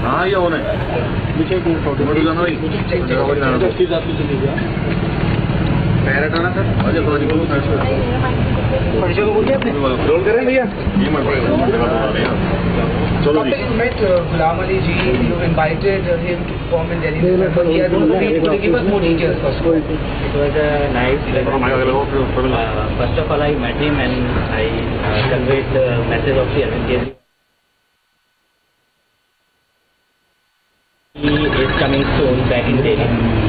हाँ ये होने रोल करें भैया चलो जी met Ghulam Ali ji, you invited him to perform in Delhi. Could you give us more details first? It was a nice first of all I met him and I conveyed the message of the Arvind Kejriwal. He is coming soon back in Delhi.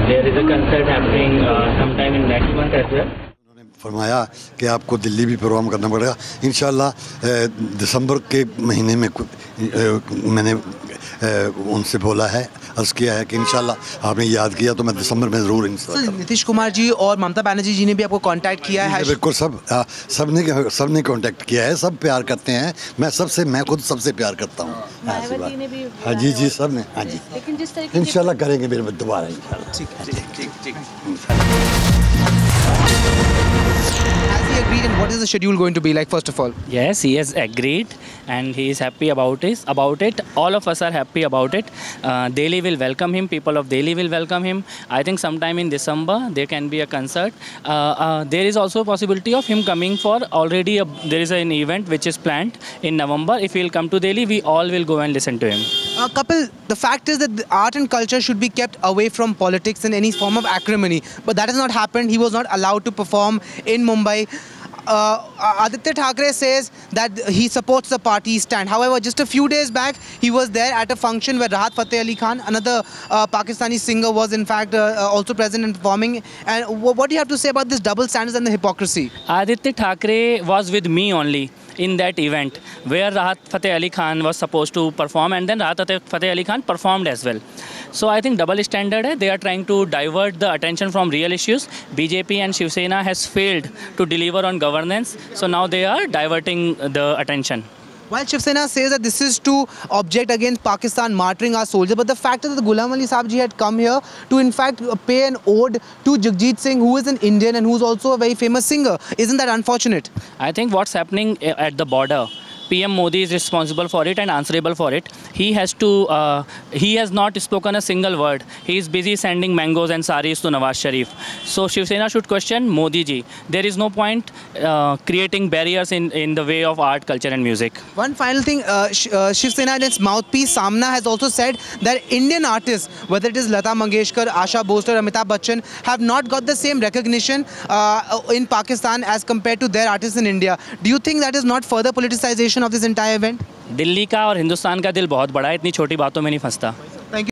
There is a concert happening sometime in next month as well. फरमाया कि आपको दिल्ली भी programme करना पड़ेगा इंशाल्लाह। दिसंबर के महीने में मैंने उनसे बोला है, अर्ज़ किया है कि इंशाल्लाह आपने याद किया तो मैं दिसंबर में ज़रूर नीतीश कुमार जी और ममता बनर्जी जी ने भी आपको कांटेक्ट किया है? बिल्कुल, सबने कांटेक्ट किया है, सब प्यार करते हैं। मैं खुद सबसे प्यार करता हूँ। हाँ जी सब ने, हाँ जी इंशाल्लाह करेंगे मेरे दोबारा इंशाल्लाह। ठीक। Has he agreed, and what is the schedule going to be like, first of all? Yes, he has agreed and he is happy about it. All of us are happy about it. Delhi will welcome him. People of Delhi will welcome him. I think sometime in December there can be a concert. There is also a possibility of him coming for there is an event which is planned in November. If he will come to Delhi, we all will go and listen to him. Kapil, the fact is that the art and culture should be kept away from politics and any form of acrimony. But that has not happened. He was not allowed to perform in Mumbai. Aditya Thackeray says that he supports the party stand. However, just a few days back, he was there at a function where Rahat Fateh Ali Khan, another Pakistani singer, was in fact also present and performing. And what do you have to say about this double standards and the hypocrisy? Aditya Thackeray was with me only in that event where Rahat Fateh Ali Khan was supposed to perform, and then Rahat Fateh Ali Khan performed as well. So I think double standard hai. They are trying to divert the attention from real issues. BJP and Shiv Sena has failed to deliver on governance, so now they are diverting the attention. While Shiv Sena says that this is to object against Pakistan martyring our soldiers, but the fact is that Ghulam Ali Sahib ji had come here to in fact pay an ode to Jagjit Singh, who is an Indian and who is also a very famous singer. Isn't that unfortunate? I think what's happening at the border, PM Modi is responsible for it and answerable for it. He has not spoken a single word. He is busy sending mangoes and saris to Nawaz Sharif. So Shiv Sena should question Modi ji. There is no point creating barriers in the way of art, culture and music. One final thing, Shiv Sena and its mouthpiece Samna has also said that Indian artists, whether it is Lata Mangeshkar, Asha Bhosle, Amitabh Bachchan, have not got the same recognition in Pakistan as compared to their artists in India. Do you think that is not further politicization of this entire event? Delhi का और हिंदुस्तान का दिल बहुत बड़ा है, इतनी छोटी बातों में नहीं फंसता।